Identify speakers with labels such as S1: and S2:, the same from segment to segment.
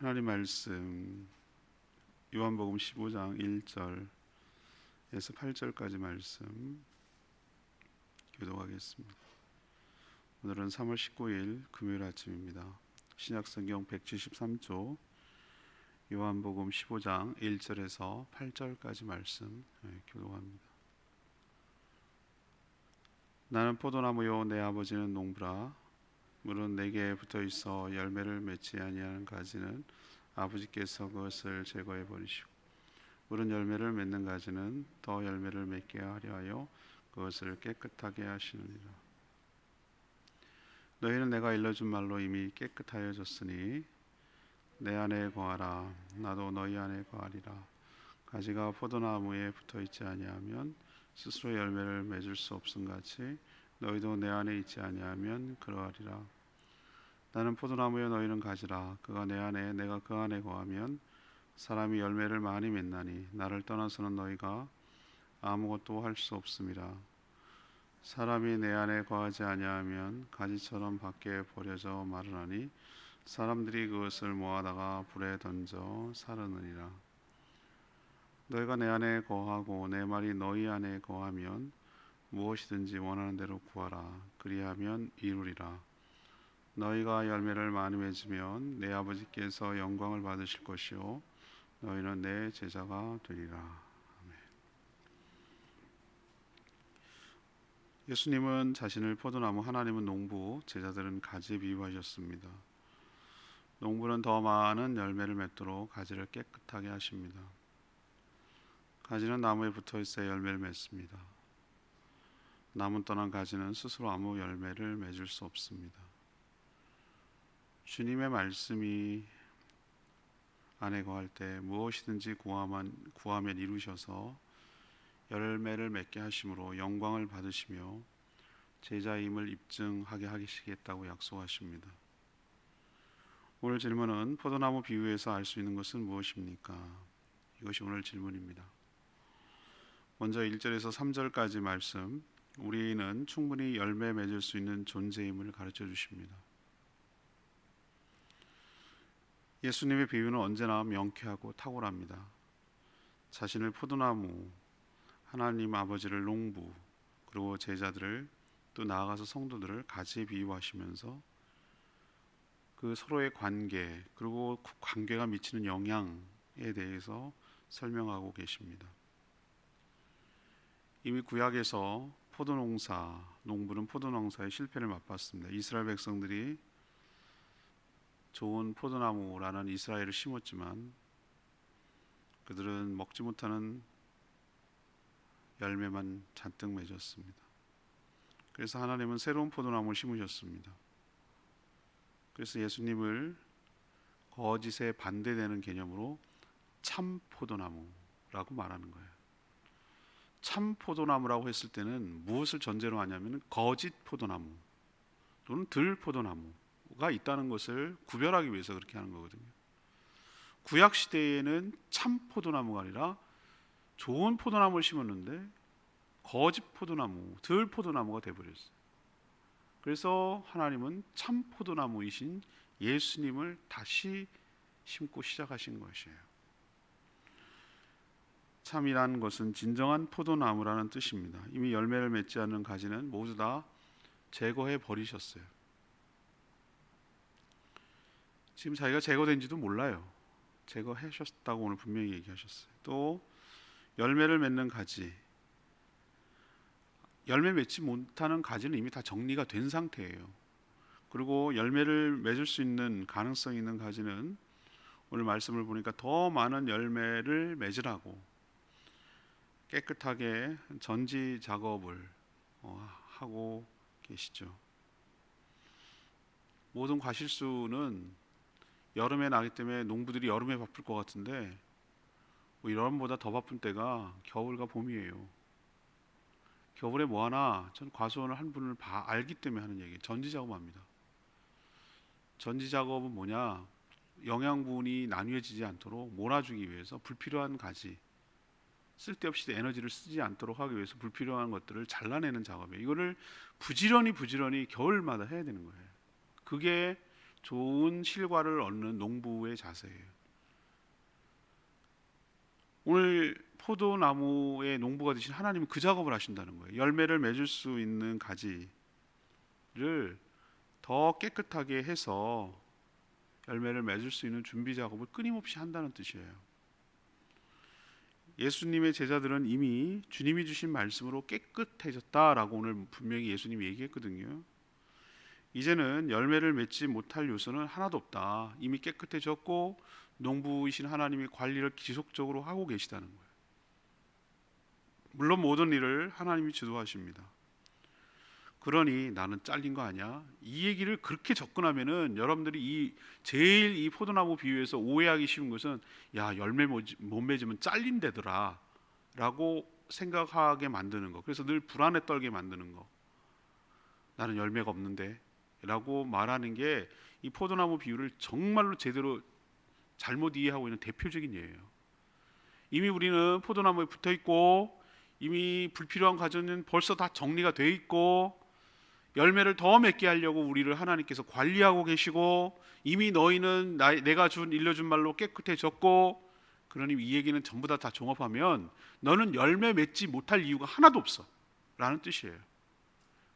S1: 하나님 말씀 요한복음 15장 1절에서 8절까지 말씀 교독하겠습니다. 오늘은 3월 19일 금요일 아침입니다. 신약성경 173조 요한복음 15장 1절에서 8절까지 말씀 교독합니다. 나는 포도나무요 내 아버지는 농부라. 물은 내게 붙어있어 열매를 맺지 아니하는 가지는 아버지께서 그것을 제거해 버리시고 물은 열매를 맺는 가지는 더 열매를 맺게 하려 하여 그것을 깨끗하게 하시느니라. 너희는 내가 일러준 말로 이미 깨끗하여졌으니 내 안에 거하라. 나도 너희 안에 거하리라. 가지가 포도나무에 붙어있지 아니하면 스스로 열매를 맺을 수 없음같이 너희도 내 안에 있지 아니하면 그러하리라. 나는 포도나무여 너희는 가지라. 그가 내 안에 내가 그 안에 거하면 사람이 열매를 많이 맺나니 나를 떠나서는 너희가 아무것도 할 수 없음이라. 사람이 내 안에 거하지 아니하면 가지처럼 밖에 버려져 마르나니 사람들이 그것을 모아다가 불에 던져 사르느니라. 너희가 내 안에 거하고 내 말이 너희 안에 거하면 무엇이든지 원하는 대로 구하라. 그리하면 이루리라. 너희가 열매를 많이 맺으면 내 아버지께서 영광을 받으실 것이요 너희는 내 제자가 되리라. 아멘. 예수님은 자신을 포도나무, 하나님은 농부, 제자들은 가지에 비유하셨습니다. 농부는 더 많은 열매를 맺도록 가지를 깨끗하게 하십니다. 가지는 나무에 붙어 있어야 열매를 맺습니다. 나무 떠난 가지는 스스로 아무 열매를 맺을 수 없습니다. 주님의 말씀이 안에 거할 때 무엇이든지 구하면 이루셔서 열매를 맺게 하심으로 영광을 받으시며 제자임을 입증하게 하시겠다고 약속하십니다. 오늘 질문은 포도나무 비유에서 알 수 있는 것은 무엇입니까? 이것이 오늘 질문입니다. 먼저 1절에서 3절까지 말씀, 우리는 충분히 열매 맺을 수 있는 존재임을 가르쳐 주십니다. 예수님의 비유는 언제나 명쾌하고 탁월합니다. 자신을 포도나무, 하나님 아버지를 농부, 그리고 제자들을 또 나아가서 성도들을 가지에 비유하시면서 그 서로의 관계, 그리고 그 관계가 미치는 영향에 대해서 설명하고 계십니다. 이미 구약에서 농부는 포도농사의 실패를 맛봤습니다. 이스라엘 백성들이 좋은 포도나무라는 이스라엘을 심었지만 그들은 먹지 못하는 열매만 잔뜩 맺었습니다. 그래서 하나님은 새로운 포도나무를 심으셨습니다. 그래서 예수님을 거짓에 반대되는 개념으로 참 포도나무라고 말하는 거예요. 참 포도나무라고 했을 때는 무엇을 전제로 하냐면 거짓 포도나무 또는 들 포도나무가 있다는 것을 구별하기 위해서 그렇게 하는 거거든요. 구약 시대에는 참 포도나무가 아니라 좋은 포도나무를 심었는데 거짓 포도나무, 들 포도나무가 되어버렸어요. 그래서 하나님은 참 포도나무이신 예수님을 다시 심고 시작하신 것이에요. 참이라는 것은 진정한 포도나무라는 뜻입니다. 이미 열매를 맺지 않는 가지는 모두 다 제거해 버리셨어요. 지금 자기가 제거된지도 몰라요. 제거하셨다고 오늘 분명히 얘기하셨어요. 또 열매를 맺는 가지, 열매 맺지 못하는 가지는 이미 다 정리가 된 상태예요. 그리고 열매를 맺을 수 있는 가능성이 있는 가지는 오늘 말씀을 보니까 더 많은 열매를 맺으라고 깨끗하게 전지 작업을 하고 계시죠. 모든 과실수는 여름에 나기 때문에 농부들이 여름에 바쁠 것 같은데 여름보다 더 바쁜 때가 겨울과 봄이에요. 겨울에 뭐 하나? 전 과수원을 한 분을 알기 때문에 하는 얘기예요. 전지 작업합니다. 전지 작업은 뭐냐? 영양분이 나뉘어지지 않도록 몰아주기 위해서 불필요한 가지, 쓸데없이 에너지를 쓰지 않도록 하기 위해서 불필요한 것들을 잘라내는 작업이에요. 이거를 부지런히 겨울마다 해야 되는 거예요. 그게 좋은 실과를 얻는 농부의 자세예요. 오늘 포도나무의 농부가 되신 하나님은 그 작업을 하신다는 거예요. 열매를 맺을 수 있는 가지를 더 깨끗하게 해서 열매를 맺을 수 있는 준비 작업을 끊임없이 한다는 뜻이에요. 예수님의 제자들은 이미 주님이 주신 말씀으로 깨끗해졌다라고 오늘 분명히 예수님이 얘기했거든요. 이제는 열매를 맺지 못할 요소는 하나도 없다. 이미 깨끗해졌고 농부이신 하나님이 관리를 지속적으로 하고 계시다는 거예요. 물론 모든 일을 하나님이 주도하십니다. 그러니 나는 잘린 거 아니야? 이 얘기를 그렇게 접근하면은 여러분들이 제일 이 포도나무 비유에서 오해하기 쉬운 것은 야, 열매 못 맺으면 잘린대더라 라고 생각하게 만드는 거. 그래서 늘 불안에 떨게 만드는 거. 나는 열매가 없는데 라고 말하는 게 이 포도나무 비유를 정말로 제대로 잘못 이해하고 있는 대표적인 예예요. 이미 우리는 포도나무에 붙어 있고 이미 불필요한 과정은 벌써 다 정리가 돼 있고 열매를 더 맺게 하려고 우리를 하나님께서 관리하고 계시고 이미 너희는 내가 일러준 말로 깨끗해졌고, 그러니 이 얘기는 전부 다 종합하면 너는 열매 맺지 못할 이유가 하나도 없어 라는 뜻이에요.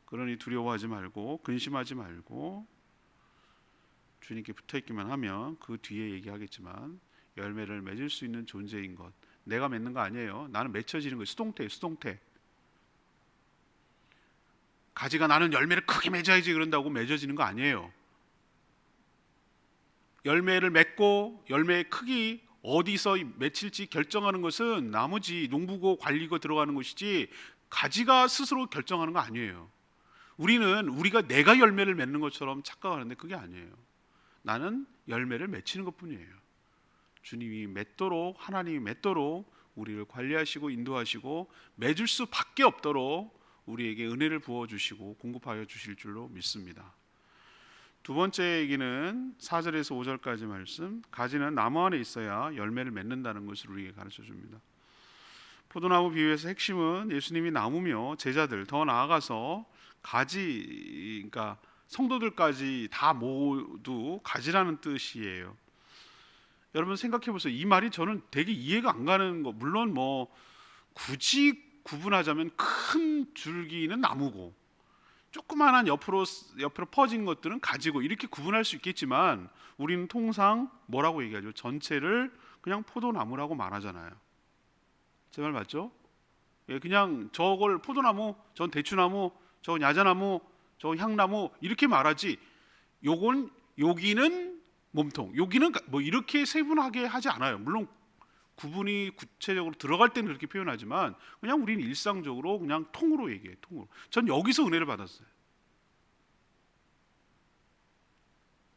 S1: 그러니 두려워하지 말고 근심하지 말고 주님께 붙어있기만 하면 그 뒤에 얘기하겠지만 열매를 맺을 수 있는 존재인 것. 내가 맺는 거 아니에요. 나는 맺혀지는 거예요. 수동태. 가지가 나는 열매를 크게 맺어야지 그런다고 맺어지는 거 아니에요. 열매를 맺고 열매의 크기 어디서 맺힐지 결정하는 것은 나무지 농부고 관리고 들어가는 것이지 가지가 스스로 결정하는 거 아니에요. 우리는 내가 열매를 맺는 것처럼 착각하는데 그게 아니에요. 나는 열매를 맺히는 것뿐이에요. 주님이 맺도록, 하나님이 맺도록 우리를 관리하시고 인도하시고 맺을 수밖에 없도록 우리에게 은혜를 부어주시고 공급하여 주실 줄로 믿습니다. 두 번째 얘기는 4절에서 5절까지 말씀. 가지는 나무 안에 있어야 열매를 맺는다는 것을 우리에게 가르쳐 줍니다. 포도나무 비유에서 핵심은 예수님이 나무며 제자들, 더 나아가서 가지, 그러니까 성도들까지 다 모두 가지라는 뜻이에요. 여러분 생각해 보세요. 이 말이 저는 되게 이해가 안 가는 거. 물론 뭐 굳이 구분하자면 큰 줄기는 나무고 조그만한 옆으로 퍼진 것들은 가지고 이렇게 구분할 수 있겠지만 우리는 통상 뭐라고 얘기하죠? 전체를 그냥 포도나무라고 말하잖아요. 제 말 맞죠? 예, 그냥 저걸 포도나무, 전 대추나무, 저건 야자나무, 저건 향나무 이렇게 말하지. 여기는 몸통, 여기는 뭐 이렇게 세분하게 하지 않아요. 물론 구분이 구체적으로 들어갈 때는 그렇게 표현하지만 그냥 우리는 일상적으로 그냥 통으로 얘기해요. 통으로. 전 여기서 은혜를 받았어요.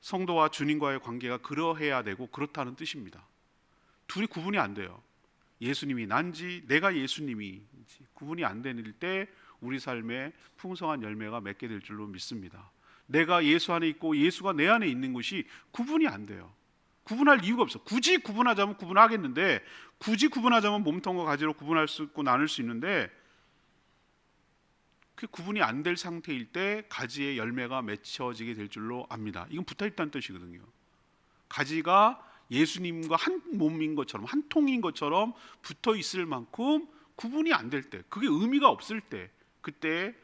S1: 성도와 주님과의 관계가 그러해야 되고 그렇다는 뜻입니다. 둘이 구분이 안 돼요. 예수님이 난지 내가 예수님이지 구분이 안 되는 때 우리 삶에 풍성한 열매가 맺게 될 줄로 믿습니다. 내가 예수 안에 있고 예수가 내 안에 있는 것이 구분이 안 돼요. 구분할 이유가 없어. 굳이 구분하자면 구분하겠는데 굳이 구분하자면 몸통과 가지로 구분할 수 있고 나눌 수 있는데 그 구분이 안 될 상태일 때 가지의 열매가 맺혀지게 될 줄로 압니다. 이건 붙어있다는 뜻이거든요. 가지가 예수님과 한 몸인 것처럼 한 통인 것처럼 붙어 있을 만큼 구분이 안 될 때, 그게 의미가 없을 때, 그때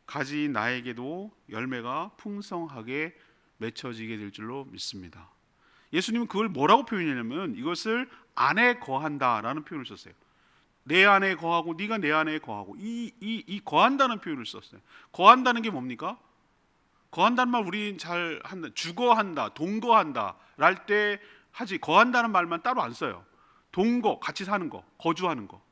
S1: 가지 나에게도 열매가 풍성하게 맺혀지게 될 줄로 믿습니다. 예수님은 그걸 뭐라고 표현했냐면 이것을 안에 거한다라는 표현을 썼어요. 내 안에 거하고 네가 내 안에 거하고 이 거한다는 표현을 썼어요. 거한다는 게 뭡니까? 거한다는 말 우리 잘 한다. 주거한다, 동거한다 랄 때 하지. 거한다는 말만 따로 안 써요. 동거, 같이 사는 거, 거주하는 거,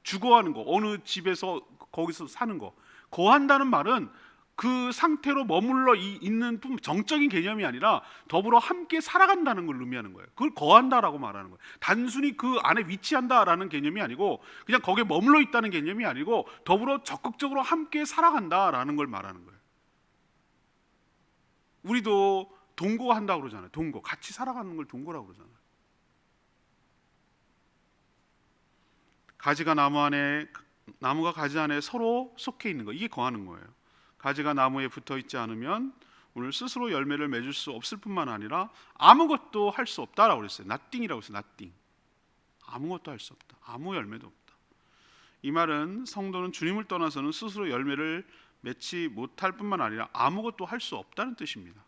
S1: 주거하는 거, 어느 집에서 거기서 사는 거. 거한다는 말은 그 상태로 머물러 있는 정적인 개념이 아니라 더불어 함께 살아간다는 걸 의미하는 거예요. 그걸 거한다라고 말하는 거예요. 단순히 그 안에 위치한다라는 개념이 아니고 그냥 거기에 머물러 있다는 개념이 아니고 더불어 적극적으로 함께 살아간다라는 걸 말하는 거예요. 우리도 동거한다고 그러잖아요. 동거, 같이 살아가는 걸 동거라고 그러잖아요. 가지가 나무가 가지 안에 서로 속해 있는 거, 이게 거하는 거예요. 가지가 나무에 붙어 있지 않으면 오늘 스스로 열매를 맺을 수 없을 뿐만 아니라 아무것도 할 수 없다라고 그랬어요. nothing이라고 했어요. nothing. 아무것도 할 수 없다. 아무 열매도 없다. 이 말은 성도는 주님을 떠나서는 스스로 열매를 맺지 못할 뿐만 아니라 아무것도 할 수 없다는 뜻입니다.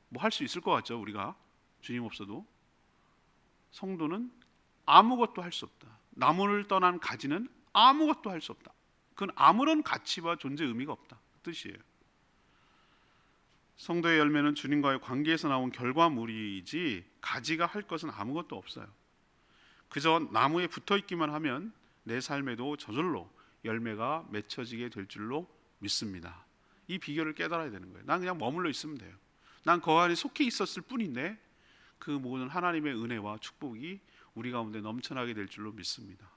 S1: 뭐 할 수 있을 것 같죠? 우리가 주님 없어도. 성도는 아무것도 할 수 없다. 나무를 떠난 가지는 아무것도 할 수 없다. 그건 아무런 가치와 존재 의미가 없다 그 뜻이에요. 성도의 열매는 주님과의 관계에서 나온 결과물이지 가지가 할 것은 아무것도 없어요. 그저 나무에 붙어있기만 하면 내 삶에도 저절로 열매가 맺혀지게 될 줄로 믿습니다. 이 비결을 깨달아야 되는 거예요. 난 그냥 머물러 있으면 돼요. 난 그 안에 속해 있었을 뿐인데 그 모든 하나님의 은혜와 축복이 우리 가운데 넘쳐나게 될 줄로 믿습니다.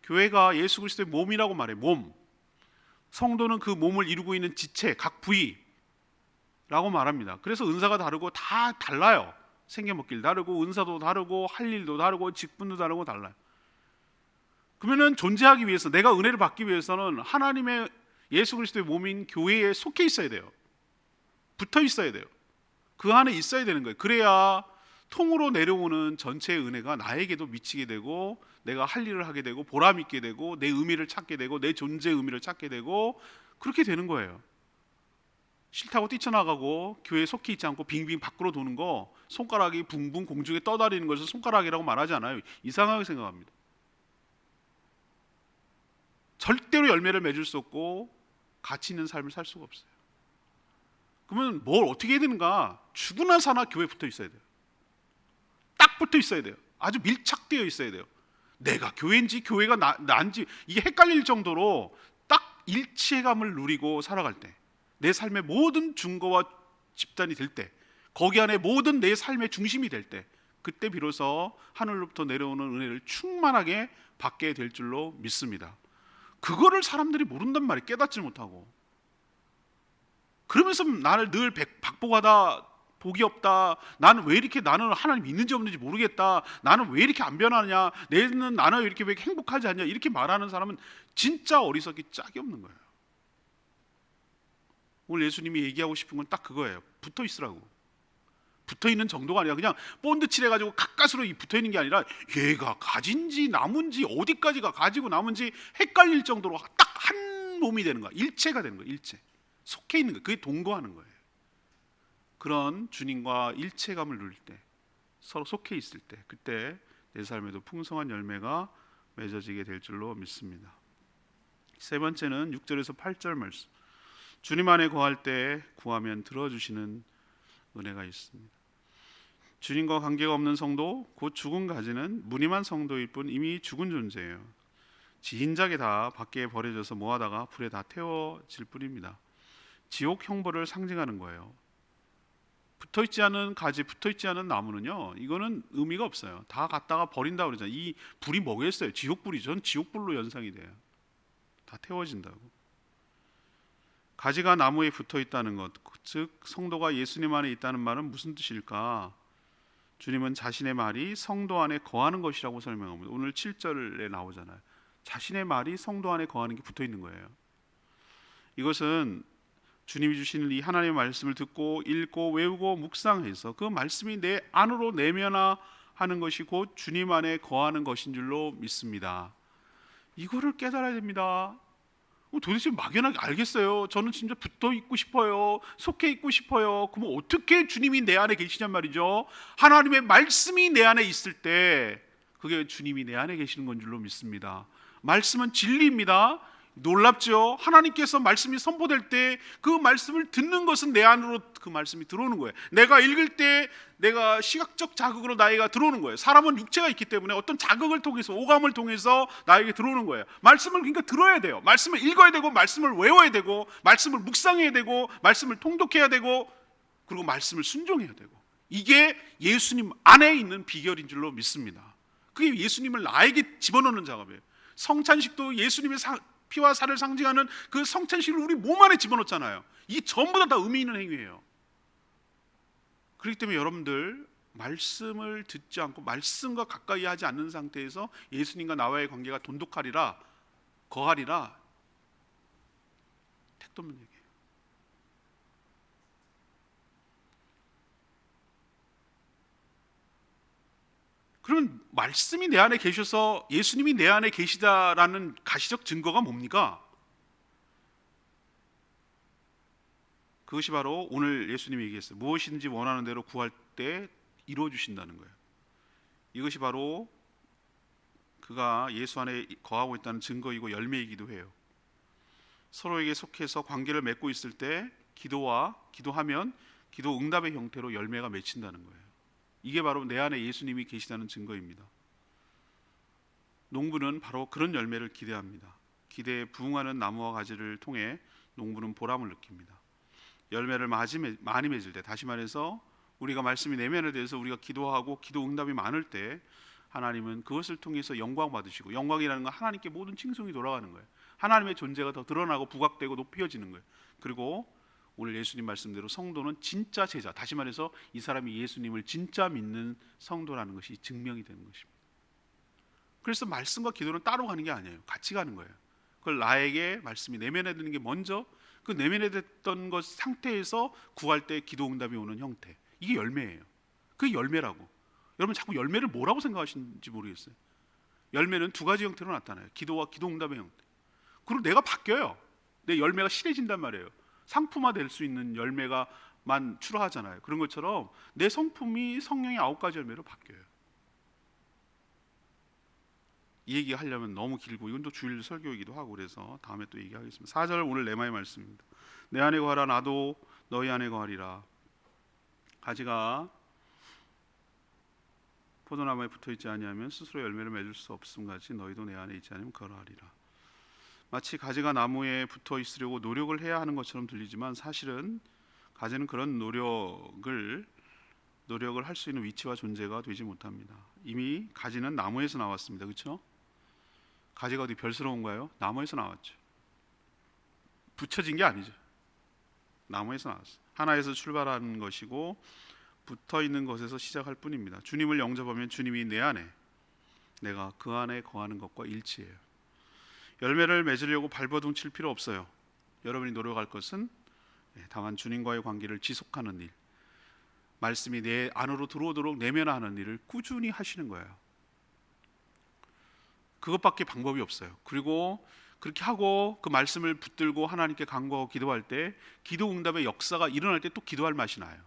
S1: 교회가 예수 그리스도의 몸이라고 말해요. 몸. 성도는 그 몸을 이루고 있는 지체, 각 부위라고 말합니다. 그래서 은사가 다르고 다 달라요. 생겨먹길 다르고 은사도 다르고 할 일도 다르고 직분도 다르고 달라요. 그러면 존재하기 위해서 내가 은혜를 받기 위해서는 하나님의 예수 그리스도의 몸인 교회에 속해 있어야 돼요. 붙어 있어야 돼요. 그 안에 있어야 되는 거예요. 그래야 통으로 내려오는 전체의 은혜가 나에게도 미치게 되고 내가 할 일을 하게 되고 보람 있게 되고 내 의미를 찾게 되고 내 존재의 의미를 찾게 되고 그렇게 되는 거예요. 싫다고 뛰쳐나가고 교회에 속해 있지 않고 빙빙 밖으로 도는 거, 손가락이 붕붕 공중에 떠다니는 것을 손가락이라고 말하지 않아요. 이상하게 생각합니다. 절대로 열매를 맺을 수 없고 가치 있는 삶을 살 수가 없어요. 그러면 뭘 어떻게 해야 되는가? 죽으나 사나 교회에 붙어 있어야 돼요. 딱 붙어 있어야 돼요. 아주 밀착되어 있어야 돼요. 내가 교회인지 교회가 난지 이게 헷갈릴 정도로 딱 일체감을 누리고 살아갈 때, 내 삶의 모든 증거와 집단이 될 때, 거기 안에 모든 내 삶의 중심이 될 때, 그때 비로소 하늘로부터 내려오는 은혜를 충만하게 받게 될 줄로 믿습니다. 그거를 사람들이 모른단 말이에요. 깨닫지 못하고. 그러면서 나를 늘 박복하다, 복이 없다, 나는 왜 이렇게, 나는 하나님 있는지 없는지 모르겠다, 나는 왜 이렇게 안 변하냐, 나는 이렇게 왜 행복하지 않냐, 이렇게 말하는 사람은 진짜 어리석기 짝이 없는 거예요. 오늘 예수님이 얘기하고 싶은 건 딱 그거예요. 붙어 있으라고. 붙어 있는 정도가 아니라 그냥 본드 칠해가지고 가까스로 붙어 있는 게 아니라 얘가 가진지 남은지 어디까지가 가지고 남은지 헷갈릴 정도로 딱 한 몸이 되는 거야. 일체가 되는 거야. 일체. 속해 있는 거예요. 그게 동거하는 거예요. 그런 주님과 일체감을 누릴 때, 서로 속해 있을 때, 그때 내 삶에도 풍성한 열매가 맺어지게 될 줄로 믿습니다. 세 번째는 6절에서 8절 말씀. 주님 안에 거할 때 구하면 들어주시는 은혜가 있습니다. 주님과 관계가 없는 성도, 곧 죽은 가지는 무늬만 성도일 뿐 이미 죽은 존재예요. 지인작에 다 밖에 버려져서 모아다가 불에 다 태워질 뿐입니다. 지옥 형벌을 상징하는 거예요. 붙어있지 않은 가지, 붙어있지 않은 나무는요, 이거는 의미가 없어요. 다 갖다가 버린다 그러잖아요. 이 불이 뭐겠어요? 지옥불이죠. 전 지옥불로 연상이 돼요. 다 태워진다고. 가지가 나무에 붙어있다는 것, 즉 성도가 예수님 안에 있다는 말은 무슨 뜻일까? 주님은 자신의 말이 성도 안에 거하는 것이라고 설명합니다. 오늘 7절에 나오잖아요. 자신의 말이 성도 안에 거하는 게 붙어있는 거예요. 이것은 주님이 주시는 이 하나님의 말씀을 듣고 읽고 외우고 묵상해서 그 말씀이 내 안으로 내면화하는 것이 곧 주님 안에 거하는 것인 줄로 믿습니다. 이거를 깨달아야 됩니다. 도대체 막연하게 알겠어요. 저는 진짜 붙어 있고 싶어요. 속해 있고 싶어요. 그럼 어떻게 주님이 내 안에 계시냔 말이죠. 하나님의 말씀이 내 안에 있을 때 그게 주님이 내 안에 계시는 건 줄로 믿습니다. 말씀은 진리입니다. 놀랍죠? 하나님께서 말씀이 선포될 때 그 말씀을 듣는 것은 내 안으로 그 말씀이 들어오는 거예요. 내가 읽을 때 내가 시각적 자극으로 나에게 들어오는 거예요. 사람은 육체가 있기 때문에 어떤 자극을 통해서, 오감을 통해서 나에게 들어오는 거예요. 말씀을 그러니까 들어야 돼요. 말씀을 읽어야 되고, 말씀을 외워야 되고, 말씀을 묵상해야 되고, 말씀을 통독해야 되고, 그리고 말씀을 순종해야 되고, 이게 예수님 안에 있는 비결인 줄로 믿습니다. 그게 예수님을 나에게 집어넣는 작업이에요. 성찬식도 예수님의 피와 살을 상징하는 그 성찬식을 우리 몸 안에 집어넣잖아요. 이 전부 다 의미 있는 행위예요. 그렇기 때문에 여러분들 말씀을 듣지 않고 말씀과 가까이 하지 않는 상태에서 예수님과 나와의 관계가 돈독하리라, 거하리라, 택도 없는 얘기예요. 그러면 말씀이 내 안에 계셔서 예수님이 내 안에 계시다라는 가시적 증거가 뭡니까? 그것이 바로 오늘 예수님이 얘기했어요. 무엇이든지 원하는 대로 구할 때 이루어 주신다는 거예요. 이것이 바로 그가 예수 안에 거하고 있다는 증거이고 열매이기도 해요. 서로에게 속해서 관계를 맺고 있을 때 기도하면 기도 응답의 형태로 열매가 맺힌다는 거예요. 이게 바로 내 안에 예수님이 계시다는 증거입니다. 농부는 바로 그런 열매를 기대합니다. 기대에 부응하는 나무와 가지를 통해 농부는 보람을 느낍니다. 열매를 많이 맺을 때, 다시 말해서 우리가 말씀이 내면에 대해서 우리가 기도하고 기도 응답이 많을 때 하나님은 그것을 통해서 영광 받으시고, 영광이라는 건 하나님께 모든 칭송이 돌아가는 거예요. 하나님의 존재가 더 드러나고 부각되고 높여지는 거예요. 그리고 오늘 예수님 말씀대로 성도는 진짜 제자, 다시 말해서 이 사람이 예수님을 진짜 믿는 성도라는 것이 증명이 되는 것입니다. 그래서 말씀과 기도는 따로 가는 게 아니에요. 같이 가는 거예요. 그걸 나에게 말씀이 내면에 드는 게 먼저, 그 내면에 됐던 것 상태에서 구할 때 기도 응답이 오는 형태, 이게 열매예요. 그게 열매라고. 여러분 자꾸 열매를 뭐라고 생각하시는지 모르겠어요. 열매는 두 가지 형태로 나타나요. 기도와 기도 응답의 형태. 그리고 내가 바뀌어요. 내 열매가 실해진단 말이에요. 상품화 될 수 있는 열매가만 출하하잖아요. 그런 것처럼 내 성품이 성령의 9가지 열매로 바뀌어요. 이 얘기 하려면 너무 길고 이건 또 주일 설교이기도 하고 그래서 다음에 또 얘기하겠습니다. 4절 오늘 레마의 말씀입니다. 내 안에 거하라 나도 너희 안에 거하리라. 가지가 포도나무에 붙어있지 아니하면 스스로 열매를 맺을 수 없음같이 너희도 내 안에 있지 않으면 그러하리라. 마치 가지가 나무에 붙어 있으려고 노력을 해야 하는 것처럼 들리지만 사실은 가지는 그런 노력을 할 수 있는 위치와 존재가 되지 못합니다. 이미 가지는 나무에서 나왔습니다. 그렇죠? 가지가 어디 별스러운가요? 나무에서 나왔죠. 붙여진 게 아니죠. 나무에서 나왔어요. 하나에서 출발하는 것이고 붙어있는 것에서 시작할 뿐입니다. 주님을 영접하면 주님이 내 안에, 내가 그 안에 거하는 것과 일치해요. 열매를 맺으려고 발버둥 칠 필요 없어요. 여러분이 노력할 것은 다만 주님과의 관계를 지속하는 일, 말씀이 내 안으로 들어오도록 내면화하는 일을 꾸준히 하시는 거예요. 그것밖에 방법이 없어요. 그리고 그렇게 하고 그 말씀을 붙들고 하나님께 간구하고 기도할 때 기도 응답의 역사가 일어날 때 또 기도할 맛이 나요.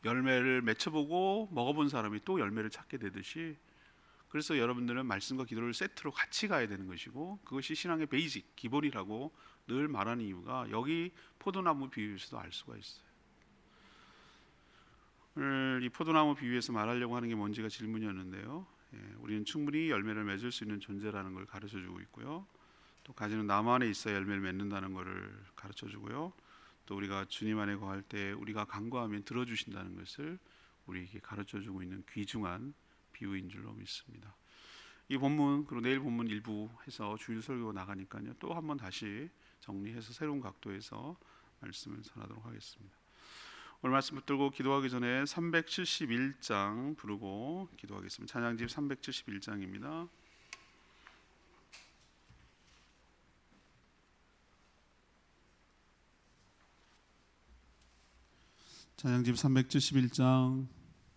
S1: 열매를 맺혀보고 먹어본 사람이 또 열매를 찾게 되듯이, 그래서 여러분들은 말씀과 기도를 세트로 같이 가야 되는 것이고 그것이 신앙의 베이직, 기본이라고 늘 말하는 이유가 여기 포도나무 비유에서도 알 수가 있어요. 오늘 이 포도나무 비유에서 말하려고 하는 게 뭔지가 질문이었는데요. 우리는 충분히 열매를 맺을 수 있는 존재라는 걸 가르쳐주고 있고요. 또 가지는 나무 안에 있어야 열매를 맺는다는 것을 가르쳐주고요. 또 우리가 주님 안에 거할 때 우리가 간구하면 들어주신다는 것을 우리에게 가르쳐주고 있는 귀중한 비유인 줄로 믿습니다. 이 본문 그리고 내일 본문 일부 해서 주일 설교 나가니까요. 또 한번 다시 정리해서 새로운 각도에서 말씀을 전하도록 하겠습니다. 오늘 말씀 붙들고 기도하기 전에 371장 부르고 기도하겠습니다. 찬양집 371장입니다. 찬양집 371장.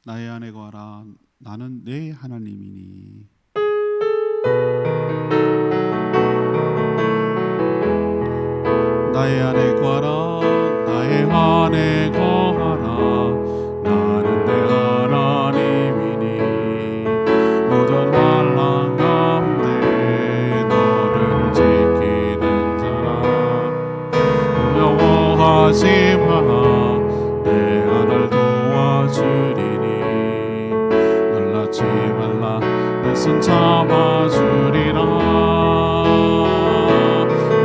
S1: 나의 안에 거하라 나는 내 하나님이니. 나의 안에 거하라 나의 안에 거하라 나는 내 하나님이니. 모든 환난 가운데 너를 지키는 자라. 두려워하지 마라 내가 널 도와주리니. 놀라지 말라 내 손 잡아주리라.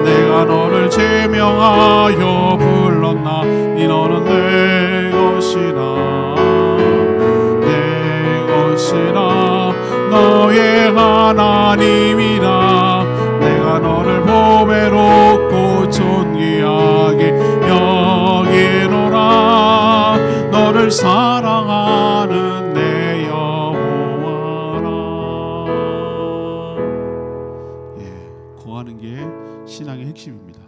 S1: 내가 너를 제명하여 불렀나니 너는 내 것이라. 내 것이라 너의 하나님이라. 내가 너를 보배롭고 존귀하게 여기노라. 너를 사랑하는 내 여호와라. 거하는 게 신앙의 핵심입니다.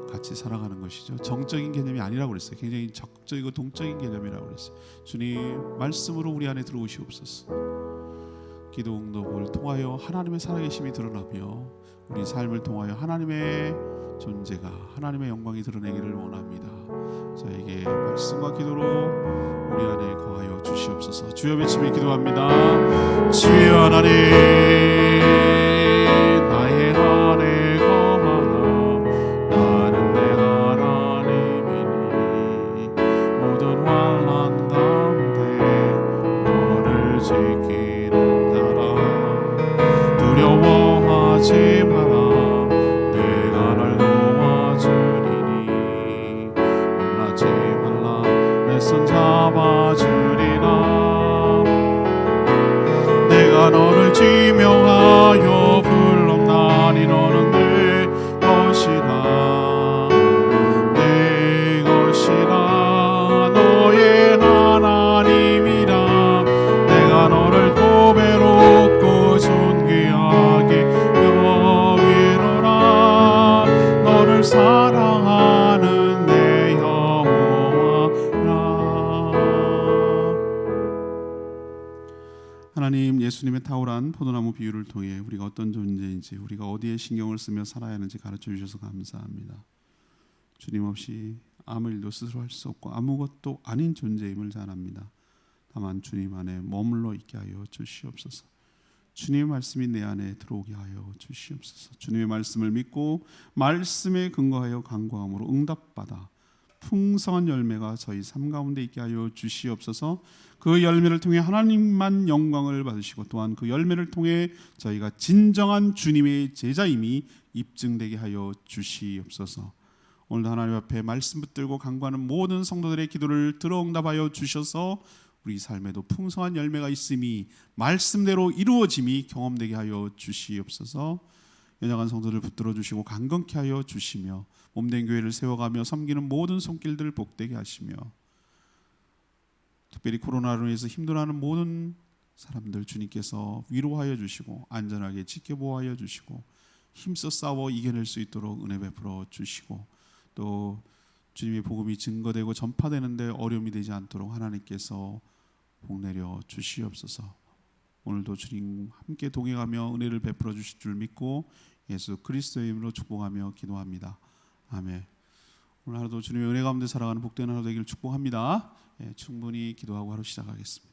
S1: 같이 살아가는 것이죠. 것이죠. 정적인 개념이 아니라고 그랬어요. 굉장히 적적이고 동적인 개념이라고 그랬어요. 주님 말씀으로 우리 안에 들어오시옵소서. 기도 응답을 통하여 하나님의 살아계심이 드러나며 우리 삶을 통하여 하나님의 존재가 하나님의 영광이 드러내기를 원합니다. 저에게 말씀과 기도로 우리 안에 거하여 주시옵소서. 주여 외치며 기도합니다. 주여 하나님 나의 안에 거하라. 나는 내 하나님이니 모든 환난 가운데 너를 지키는 자라. 두려워하지 마라. 내가 널 도와주리니 놀라지 말라. 내 손 잡아주리라. 내가 너를 지명하여 불렀나니 너는 내 것이라. 내 것이라. 너의 하나님이라. 내가 너를 고배롭고 존귀하게 여기노라. 너를 사랑하는 내 여호와라. 하나님, 예수님의 탁월한 포도나무 비유를 통해 우리가 어떤 존재인지, 우리가 어디에 신경을 쓰며 살아야 하는지 가르쳐 주셔서 감사합니다. 주님 없이 아무 일도 스스로 할 수 없고 아무것도 아닌 존재임을 잘 압니다. 다만 주님 안에 머물러 있게 하여 주시옵소서. 주님의 말씀이 내 안에 들어오게 하여 주시옵소서. 주님의 말씀을 믿고 말씀에 근거하여 간구함으로 응답받아 풍성한 열매가 저희 삶 가운데 있게 하여 주시옵소서. 그 열매를 통해 하나님만 영광을 받으시고 또한 그 열매를 통해 저희가 진정한 주님의 제자임이 입증되게 하여 주시옵소서. 오늘도 하나님 앞에 말씀 붙들고 간구하는 모든 성도들의 기도를 들어 응답하여 주셔서 우리 삶에도 풍성한 열매가 있음이 말씀대로 이루어짐이 경험되게 하여 주시옵소서. 연약한 성도들 붙들어 주시고 강건케 하여 주시며 몸된 교회를 세워가며 섬기는 모든 손길들을 복되게 하시며 특별히 코로나로 인해서 힘들어하는 모든 사람들 주님께서 위로하여 주시고 안전하게 지켜보호하여 주시고 힘써 싸워 이겨낼 수 있도록 은혜 베풀어 주시고 또 주님의 복음이 증거되고 전파되는데 어려움이 되지 않도록 하나님께서 복내려 주시옵소서. 오늘도 주님 함께 동행하며 은혜를 베풀어 주실 줄 믿고 예수 그리스도의 이름으로 축복하며 기도합니다. 아멘. 오늘 하루도 주님의 은혜 가운데 살아가는 복된 하루 되기를 축복합니다. 충분히 기도하고 하루 시작하겠습니다.